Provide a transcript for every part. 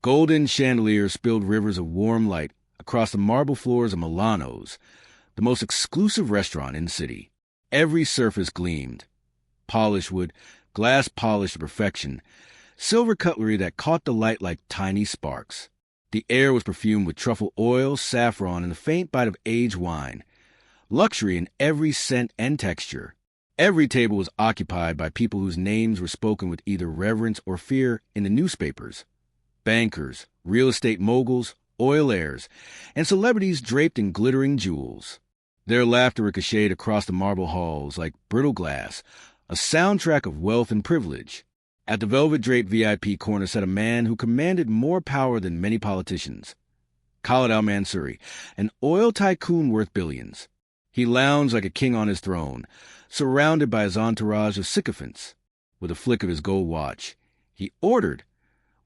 Golden chandeliers spilled rivers of warm light across the marble floors of Milano's, the most exclusive restaurant in the city. Every surface gleamed. Polished wood, glass polished to perfection, silver cutlery that caught the light like tiny sparks. The air was perfumed with truffle oil, saffron, and the faint bite of aged wine. Luxury in every scent and texture. Every table was occupied by people whose names were spoken with either reverence or fear in the newspapers. Bankers, real estate moguls, oil heirs, and celebrities draped in glittering jewels. Their laughter ricocheted across the marble halls like brittle glass, a soundtrack of wealth and privilege. At the velvet-draped VIP corner sat a man who commanded more power than many politicians. Khalid al-Mansuri, an oil tycoon worth billions. He lounged like a king on his throne, surrounded by his entourage of sycophants. With a flick of his gold watch, he ordered,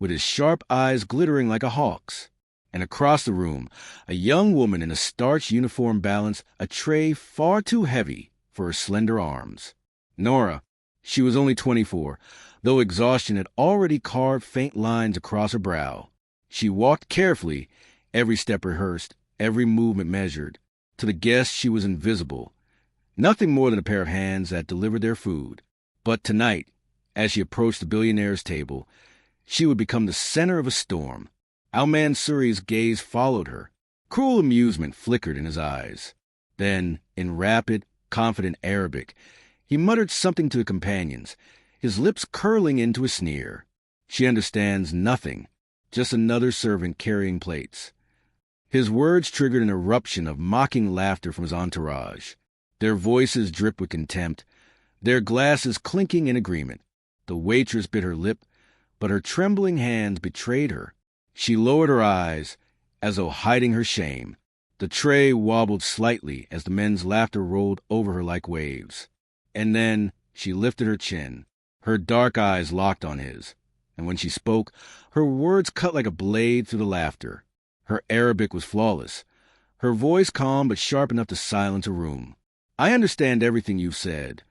with his sharp eyes glittering like a hawk's. And across the room, a young woman in a starched uniform balanced a tray far too heavy for her slender arms. Norah. She was only 24, though exhaustion had already carved faint lines across her brow. She walked carefully, every step rehearsed, every movement measured. To the guests she was invisible, nothing more than a pair of hands that delivered their food. But tonight, as she approached the billionaire's table, she would become the center of a storm. Al-Mansuri's gaze followed her. Cruel amusement flickered in his eyes. Then, in rapid, confident Arabic, he muttered something to the companions, his lips curling into a sneer. She understands nothing, just another servant carrying plates. His words triggered an eruption of mocking laughter from his entourage. Their voices dripped with contempt, their glasses clinking in agreement. The waitress bit her lip, but her trembling hands betrayed her. She lowered her eyes, as though hiding her shame. The tray wobbled slightly as the men's laughter rolled over her like waves. And then she lifted her chin. Her dark eyes locked on his, and when she spoke, her words cut like a blade through the laughter. Her Arabic was flawless, her voice calm but sharp enough to silence a room. I understand everything you've said.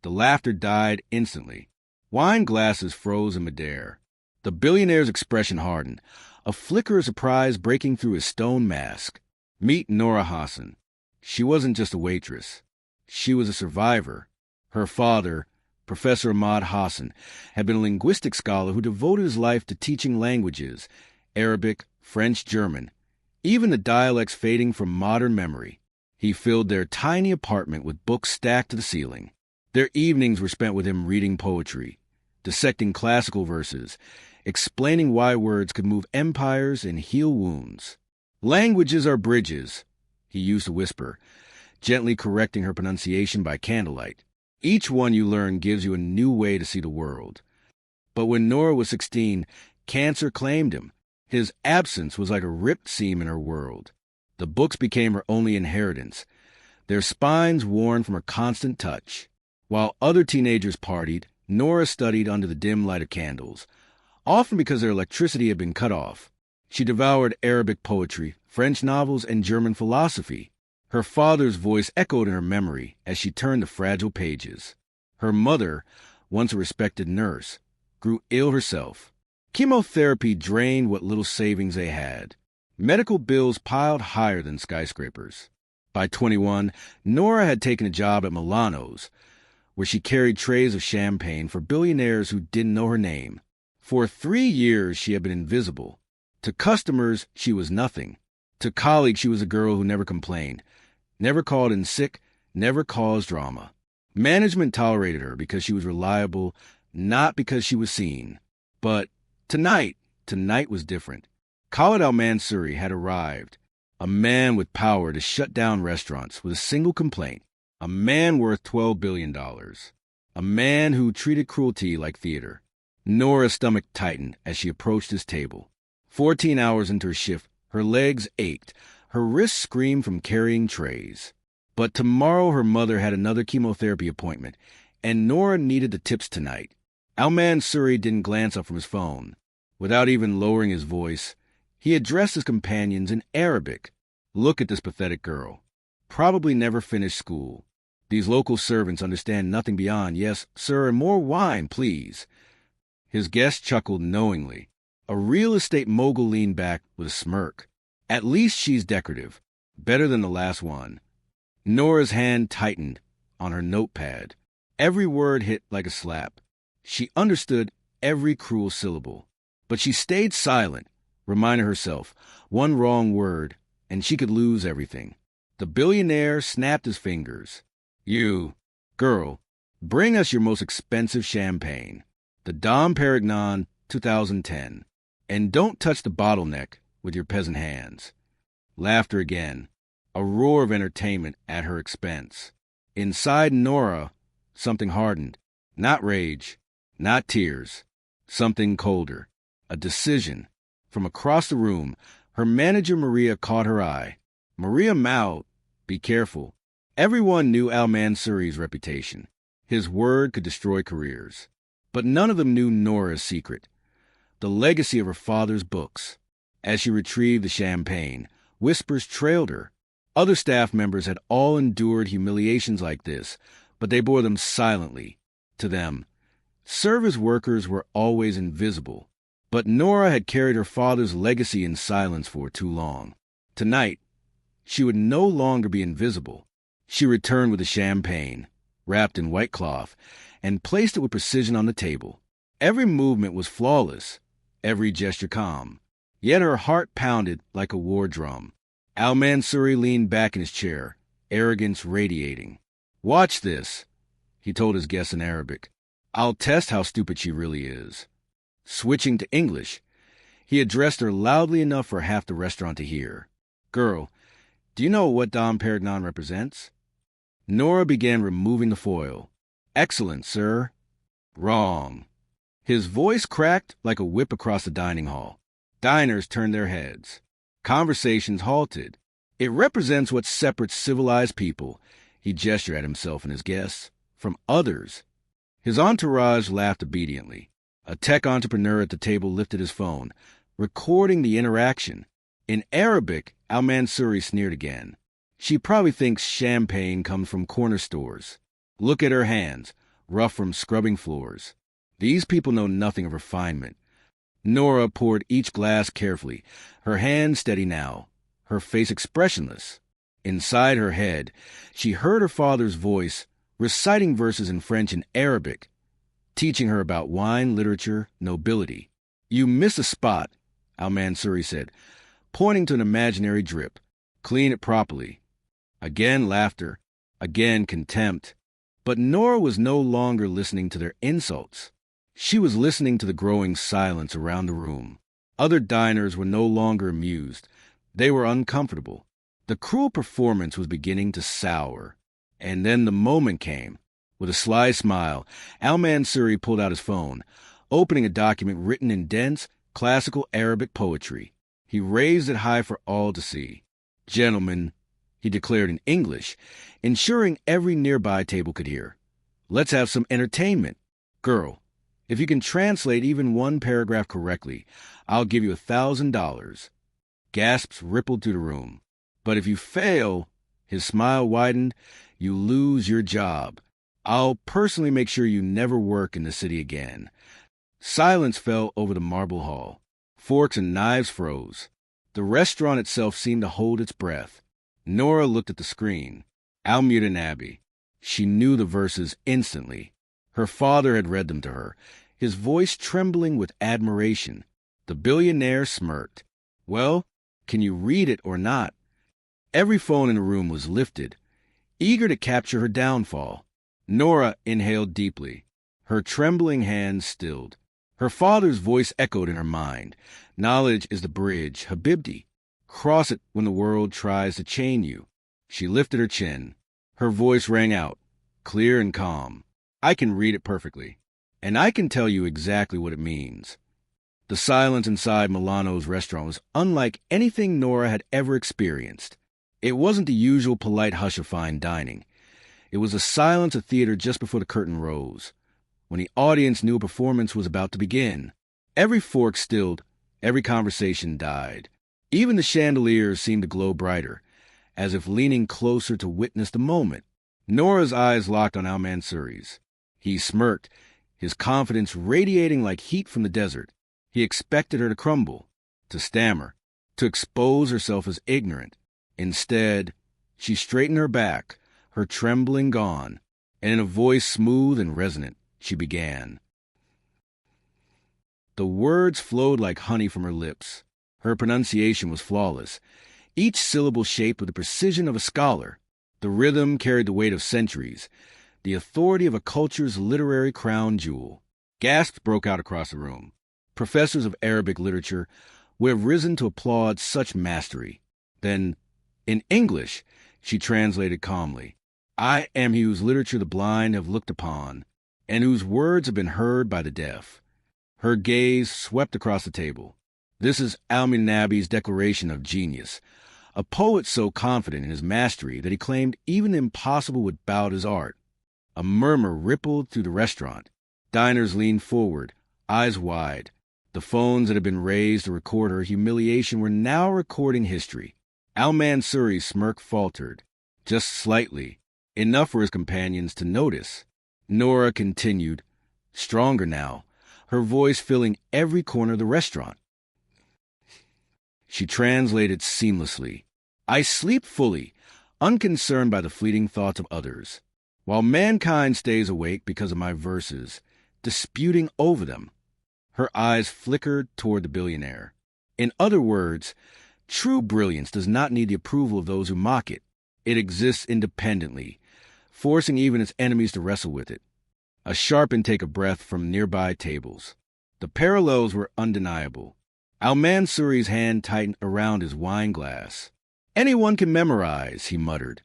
The laughter died instantly. Wine glasses froze in midair. The billionaire's expression hardened, a flicker of surprise breaking through his stone mask. Meet Norah Hassan. She wasn't just a waitress. She was a survivor. Her father, Professor Ahmad Hassan, had been a linguistic scholar who devoted his life to teaching languages, Arabic, French, German, even the dialects fading from modern memory. He filled their tiny apartment with books stacked to the ceiling. Their evenings were spent with him reading poetry, dissecting classical verses, explaining why words could move empires and heal wounds. Languages are bridges, he used to whisper, gently correcting her pronunciation by candlelight. Each one you learn gives you a new way to see the world. But when Norah was 16, cancer claimed him. His absence was like a ripped seam in her world. The books became her only inheritance, their spines worn from her constant touch. While other teenagers partied, Norah studied under the dim light of candles, often because their electricity had been cut off. She devoured Arabic poetry, French novels, and German philosophy. Her father's voice echoed in her memory as she turned the fragile pages. Her mother, once a respected nurse, grew ill herself. Chemotherapy drained what little savings they had. Medical bills piled higher than skyscrapers. By 21, Norah had taken a job at Milano's, where she carried trays of champagne for billionaires who didn't know her name. For 3 years she had been invisible. To customers, she was nothing. To colleagues, she was a girl who never complained, never called in sick, never caused drama. Management tolerated her because she was reliable, not because she was seen. But tonight was different. Khalid al-Mansuri had arrived, a man with power to shut down restaurants with a single complaint, a man worth $12 billion, a man who treated cruelty like theater. Norah's stomach tightened as she approached his table. 14 hours into her shift, her legs ached, her wrists screamed from carrying trays. But tomorrow her mother had another chemotherapy appointment, and Norah needed the tips tonight. Al-Mansuri didn't glance up from his phone. Without even lowering his voice, he addressed his companions in Arabic. Look at this pathetic girl. Probably never finished school. These local servants understand nothing beyond, yes, sir, and more wine, please. His guest chuckled knowingly. A real estate mogul leaned back with a smirk. At least she's decorative. Better than the last one. Nora's hand tightened on her notepad. Every word hit like a slap. She understood every cruel syllable. But she stayed silent, reminding herself, one wrong word, and she could lose everything. The billionaire snapped his fingers. You, girl, bring us your most expensive champagne. The Dom Perignon 2010. And don't touch the bottleneck with your peasant hands. Laughter again, a roar of entertainment at her expense. Inside Norah, something hardened. Not rage, not tears. Something colder. A decision. From across the room, her manager Maria caught her eye. Maria mouthed, "Be careful." Everyone knew Al-Mansuri's reputation. His word could destroy careers. But none of them knew Nora's secret. The legacy of her father's books. As she retrieved the champagne, whispers trailed her. Other staff members had all endured humiliations like this, but they bore them silently. To them, service workers were always invisible. But Norah had carried her father's legacy in silence for too long. Tonight, she would no longer be invisible. She returned with the champagne, wrapped in white cloth, and placed it with precision on the table. Every movement was flawless, every gesture calm. Yet her heart pounded like a war drum. Al-Mansuri leaned back in his chair, arrogance radiating. "Watch this," he told his guests in Arabic. "I'll test how stupid she really is." Switching to English, he addressed her loudly enough for half the restaurant to hear. "Girl, do you know what Dom Perignon represents?" Norah began removing the foil. "Excellent, sir." "Wrong." His voice cracked like a whip across the dining hall. Diners turned their heads. Conversations halted. "It represents what separates civilized people," he gestured at himself and his guests, "from others." His entourage laughed obediently. A tech entrepreneur at the table lifted his phone, recording the interaction. In Arabic, Al-Mansuri sneered again. "She probably thinks champagne comes from corner stores. Look at her hands, rough from scrubbing floors. These people know nothing of refinement." Norah poured each glass carefully, her hand steady now, her face expressionless. Inside her head, she heard her father's voice reciting verses in French and Arabic, teaching her about wine, literature, nobility. "You miss a spot," Al-Mansuri said, pointing to an imaginary drip. "Clean it properly." Again laughter, again contempt. But Norah was no longer listening to their insults. She was listening to the growing silence around the room. Other diners were no longer amused. They were uncomfortable. The cruel performance was beginning to sour. And then the moment came. With a sly smile, Al-Mansuri pulled out his phone, opening a document written in dense, classical Arabic poetry. He raised it high for all to see. "Gentlemen," he declared in English, ensuring every nearby table could hear, "let's have some entertainment. Girl, if you can translate even one paragraph correctly, I'll give you $1,000. Gasps rippled through the room. "But if you fail," his smile widened, "you lose your job. I'll personally make sure you never work in the city again." Silence fell over the marble hall. Forks and knives froze. The restaurant itself seemed to hold its breath. Norah looked at the screen. Almutin Abbey. She knew the verses instantly. Her father had read them to her, his voice trembling with admiration. The billionaire smirked. "Well, can you read it or not?" Every phone in the room was lifted, eager to capture her downfall. Norah inhaled deeply. Her trembling hands stilled. Her father's voice echoed in her mind. "Knowledge is the bridge, Habibti. Cross it when the world tries to chain you." She lifted her chin. Her voice rang out, clear and calm. "I can read it perfectly, and I can tell you exactly what it means." The silence inside Milano's restaurant was unlike anything Norah had ever experienced. It wasn't the usual polite hush of fine dining. It was the silence of theater just before the curtain rose, when the audience knew a performance was about to begin. Every fork stilled, every conversation died. Even the chandeliers seemed to glow brighter, as if leaning closer to witness the moment. Norah's eyes locked on Al-Mansuri's. He smirked, his confidence radiating like heat from the desert. He expected her to crumble, to stammer, to expose herself as ignorant. Instead, she straightened her back, her trembling gone, and in a voice smooth and resonant, she began. The words flowed like honey from her lips. Her pronunciation was flawless, each syllable shaped with the precision of a scholar. The rhythm carried the weight of centuries, the authority of a culture's literary crown jewel. Gasps broke out across the room. Professors of Arabic literature would have risen to applaud such mastery. Then, in English, she translated calmly. I am he whose literature the blind have looked upon, and whose words have been heard by the deaf. Her gaze swept across the table. This is Al-Munabi's declaration of genius, a poet so confident in his mastery that he claimed even the impossible would bow to his art. A murmur rippled through the restaurant. Diners leaned forward, eyes wide. The phones that had been raised to record her humiliation were now recording history. Al-Mansuri's smirk faltered, just slightly, enough for his companions to notice. Norah continued, stronger now, her voice filling every corner of the restaurant. She translated seamlessly. I sleep fully, unconcerned by the fleeting thoughts of others, while mankind stays awake because of my verses, disputing over them. Her eyes flickered toward the billionaire. In other words, true brilliance does not need the approval of those who mock it. It exists independently, forcing even its enemies to wrestle with it. A sharp intake of breath from nearby tables. The parallels were undeniable. Al-Mansuri's hand tightened around his wine glass. Anyone can memorize, he muttered,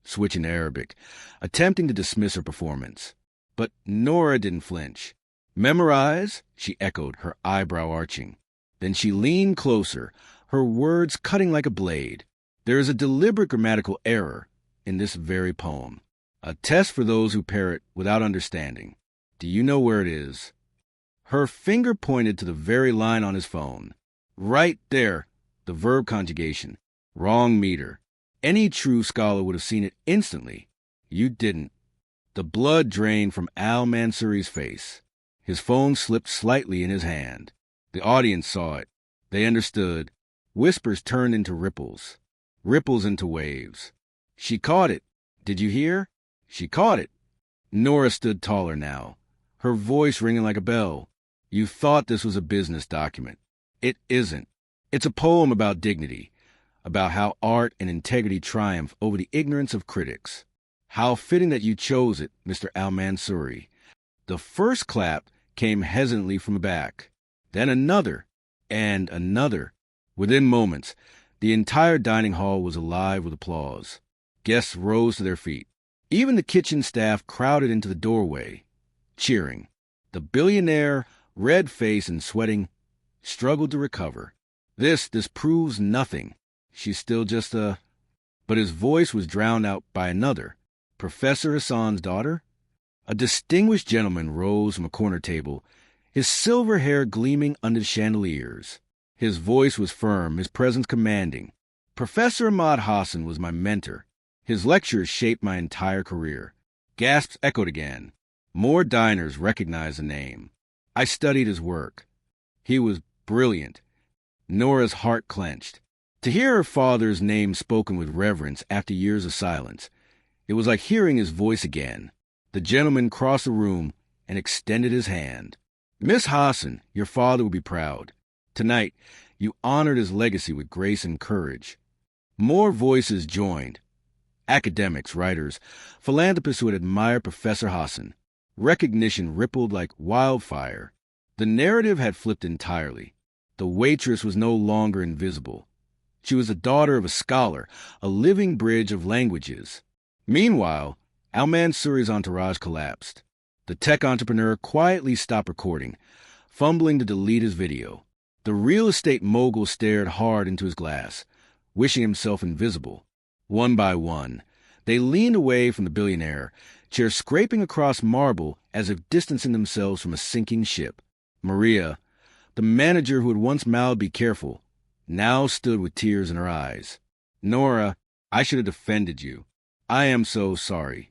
switching to Arabic, attempting to dismiss her performance. But Norah didn't flinch. Memorize? She echoed, her eyebrow arching. Then she leaned closer, her words cutting like a blade. There is a deliberate grammatical error in this very poem. A test for those who parrot without understanding. Do you know where it is? Her finger pointed to the very line on his phone. Right there, the verb conjugation. Wrong meter. Any true scholar would have seen it instantly. You didn't. The blood drained from Al-Mansuri's face. His phone slipped slightly in his hand. The audience saw it. They understood. Whispers turned into ripples. Ripples into waves. She caught it. Did you hear? She caught it. Norah stood taller now, her voice ringing like a bell. You thought this was a business document. It isn't. It's a poem about dignity, about how art and integrity triumph over the ignorance of critics. How fitting that you chose it, Mr. Al-Mansuri. The first clap came hesitantly from the back, then another, and another. Within moments, the entire dining hall was alive with applause. Guests rose to their feet. Even the kitchen staff crowded into the doorway, cheering. The billionaire, red-faced and sweating, struggled to recover. This proves nothing. She's still just a... But his voice was drowned out by another. Professor Hassan's daughter? A distinguished gentleman rose from a corner table, his silver hair gleaming under the chandeliers. His voice was firm, his presence commanding. Professor Ahmad Hassan was my mentor. His lectures shaped my entire career. Gasps echoed again. More diners recognized the name. I studied his work. He was brilliant. Norah's heart clenched. To hear her father's name spoken with reverence after years of silence, it was like hearing his voice again. The gentleman crossed the room and extended his hand. Miss Hassan, your father will be proud. Tonight, you honored his legacy with grace and courage. More voices joined. Academics, writers, philanthropists who had admired Professor Hassan. Recognition rippled like wildfire. The narrative had flipped entirely. The waitress was no longer invisible. She was the daughter of a scholar, a living bridge of languages. Meanwhile, Al-Mansuri's entourage collapsed. The tech entrepreneur quietly stopped recording, fumbling to delete his video. The real estate mogul stared hard into his glass, wishing himself invisible. One by one, they leaned away from the billionaire, chairs scraping across marble as if distancing themselves from a sinking ship. Maria, the manager who had once mouthed "Be careful," now stood with tears in her eyes. Norah, I should have defended you. I am so sorry.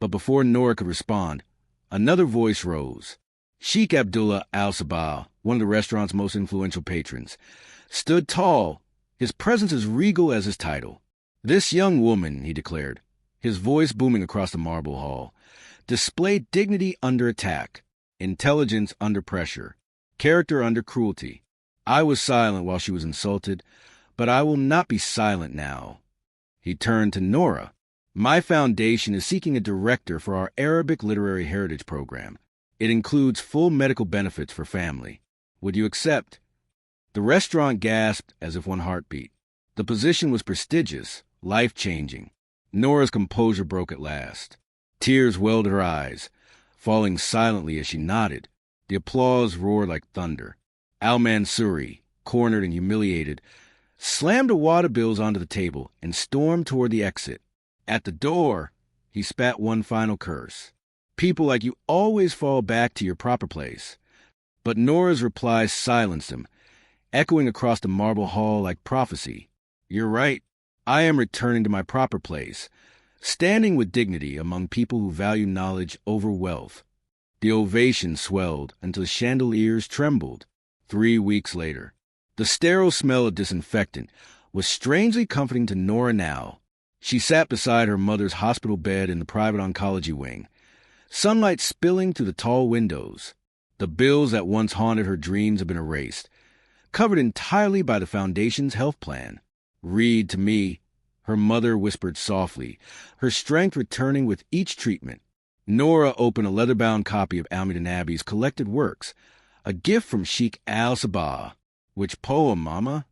But before Norah could respond, another voice rose. Sheikh Abdullah al-Sabah, one of the restaurant's most influential patrons, stood tall, his presence as regal as his title. This young woman, he declared, his voice booming across the marble hall, displayed dignity under attack, intelligence under pressure, character under cruelty. I was silent while she was insulted, but I will not be silent now. He turned to Norah. My foundation is seeking a director for our Arabic Literary Heritage Program. It includes full medical benefits for family. Would you accept? The restaurant gasped as if one heartbeat. The position was prestigious, life-changing. Norah's composure broke at last. Tears welled her eyes, falling silently as she nodded. The applause roared like thunder. Al-Mansuri, cornered and humiliated, slammed a wad of bills onto the table and stormed toward the exit. At the door, he spat one final curse. People like you always fall back to your proper place. But Norah's reply silenced him, echoing across the marble hall like prophecy. You're right. I am returning to my proper place, standing with dignity among people who value knowledge over wealth. The ovation swelled until the chandeliers trembled. 3 weeks later, the sterile smell of disinfectant was strangely comforting to Norah now. She sat beside her mother's hospital bed in the private oncology wing, sunlight spilling through the tall windows. The bills that once haunted her dreams had been erased, covered entirely by the Foundation's health plan. Read to me, her mother whispered softly, her strength returning with each treatment. Norah opened a leather-bound copy of Almeden Abbey's collected works, a gift from Sheikh al-Sabah. Which poem, Mama?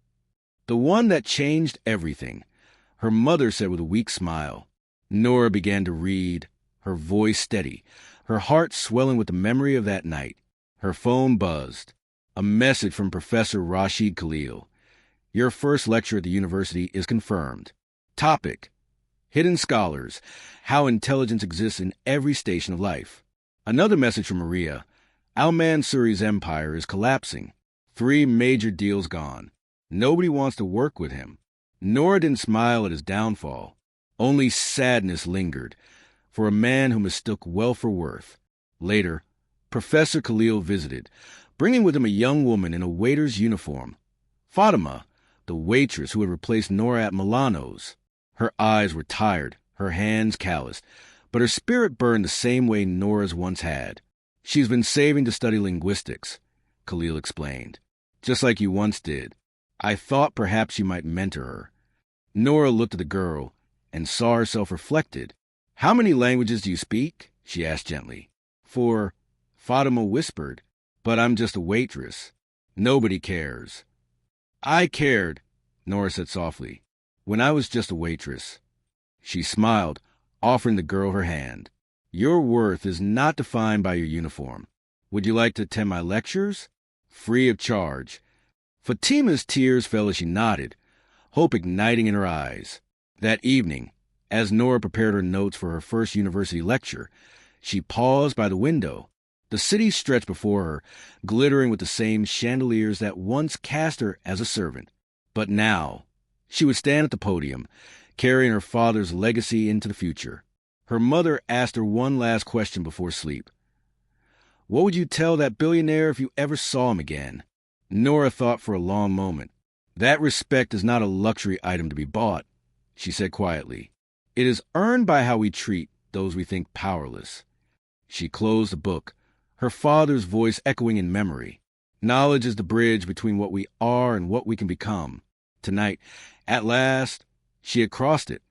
The one that changed everything, her mother said with a weak smile. Norah began to read, her voice steady, her heart swelling with the memory of that night. Her phone buzzed. A message from Professor Rashid Khalil. Your first lecture at the university is confirmed. Topic: Hidden Scholars, How Intelligence Exists in Every Station of Life. Another message from Maria. Al-Mansuri's empire is collapsing. 3 major deals gone. Nobody wants to work with him. Norah didn't smile at his downfall. Only sadness lingered, for a man who mistook wealth for worth. Later, Professor Khalil visited, bringing with him a young woman in a waiter's uniform. Fatima, the waitress who had replaced Norah at Milano's. Her eyes were tired, her hands calloused, but her spirit burned the same way Norah's once had. She's been saving to study linguistics, Khalil explained. Just like you once did. I thought perhaps you might mentor her. Norah looked at the girl and saw herself reflected. How many languages do you speak? She asked gently. 4, Fatima whispered, but I'm just a waitress. Nobody cares. I cared, Norah said softly, when I was just a waitress. She smiled, offering the girl her hand. Your worth is not defined by your uniform. Would you like to attend my lectures? Free of charge. Fatima's tears fell as she nodded, hope igniting in her eyes. That evening, as Norah prepared her notes for her first university lecture, she paused by the window. The city stretched before her, glittering with the same chandeliers that once cast her as a servant. But now, she would stand at the podium, carrying her father's legacy into the future. Her mother asked her one last question before sleep. What would you tell that billionaire if you ever saw him again? Norah thought for a long moment. That respect is not a luxury item to be bought, she said quietly. It is earned by how we treat those we think powerless. She closed the book, her father's voice echoing in memory. Knowledge is the bridge between what we are and what we can become. Tonight, at last, she had crossed it.